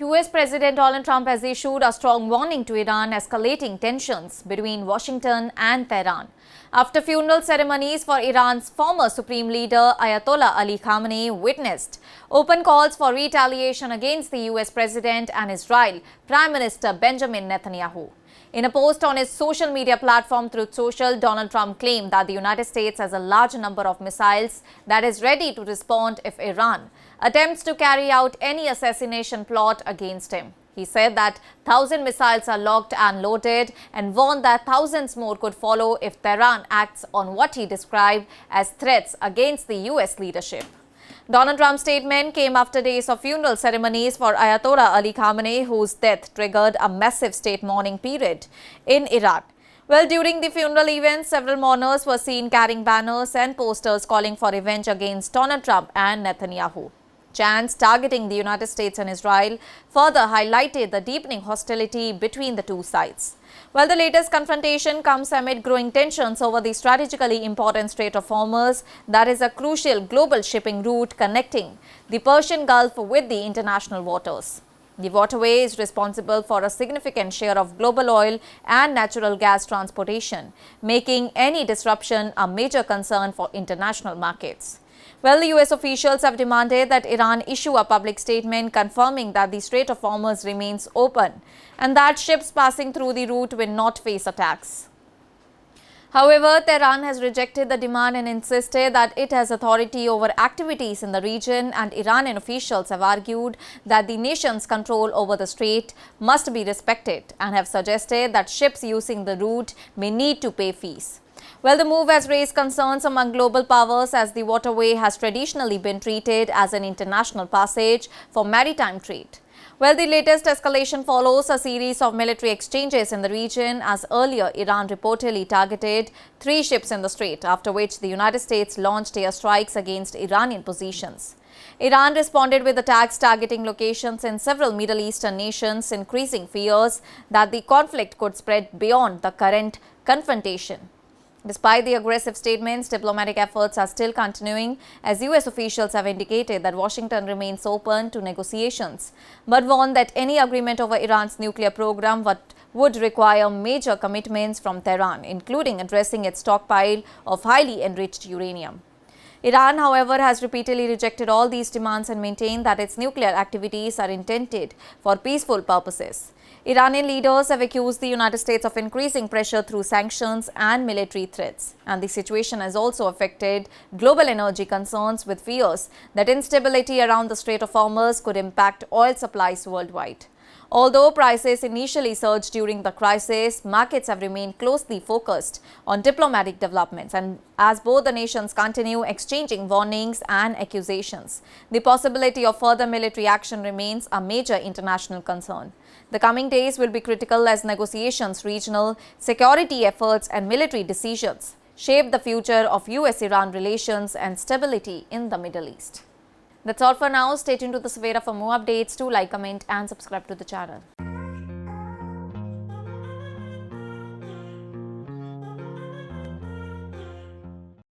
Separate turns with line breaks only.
US President Donald Trump has issued a strong warning to Iran, escalating tensions between Washington and Tehran. After funeral ceremonies for Iran's former Supreme Leader Ayatollah Ali Khamenei witnessed open calls for retaliation against the US President and Israel Prime Minister Benjamin Netanyahu. In a post on his social media platform Truth Social, Donald Trump claimed that the United States has a large number of missiles that is ready to respond if Iran attempts to carry out any assassination plot against him. He said that 1,000 missiles are locked and loaded and warned that thousands more could follow if Tehran acts on what he described as threats against the US leadership. Donald Trump's statement came after days of funeral ceremonies for Ayatollah Ali Khamenei, whose death triggered a massive state mourning period in Iran. Well, during the funeral events, several mourners were seen carrying banners and posters calling for revenge against Donald Trump and Netanyahu. Chants targeting the United States and Israel further highlighted the deepening hostility between the two sides. Well, the latest confrontation comes amid growing tensions over the strategically important Strait of Hormuz, that is a crucial global shipping route connecting the Persian Gulf with the international waters. The waterway is responsible for a significant share of global oil and natural gas transportation, making any disruption a major concern for international markets. Well, the US officials have demanded that Iran issue a public statement confirming that the Strait of Hormuz remains open and that ships passing through the route will not face attacks. However, Tehran has rejected the demand and insisted that it has authority over activities in the region, and Iranian officials have argued that the nation's control over the strait must be respected and have suggested that ships using the route may need to pay fees. Well, the move has raised concerns among global powers as the waterway has traditionally been treated as an international passage for maritime trade. Well, the latest escalation follows a series of military exchanges in the region, as earlier Iran reportedly targeted 3 ships in the strait, after which the United States launched airstrikes against Iranian positions. Iran responded with attacks targeting locations in several Middle Eastern nations, increasing fears that the conflict could spread beyond the current confrontation. Despite the aggressive statements, diplomatic efforts are still continuing, as US officials have indicated that Washington remains open to negotiations, but warned that any agreement over Iran's nuclear program would require major commitments from Tehran, including addressing its stockpile of highly enriched uranium. Iran, however, has repeatedly rejected all these demands and maintained that its nuclear activities are intended for peaceful purposes. Iranian leaders have accused the United States of increasing pressure through sanctions and military threats. And the situation has also affected global energy concerns, with fears that instability around the Strait of Hormuz could impact oil supplies worldwide. Although prices initially surged during the crisis, markets have remained closely focused on diplomatic developments, and as both the nations continue exchanging warnings and accusations, the possibility of further military action remains a major international concern. The coming days will be critical as negotiations, regional security efforts and military decisions shape the future of US-Iran relations and stability in the Middle East. That's all for now. Stay tuned to the Savera for more updates. Do like, comment and subscribe to the channel.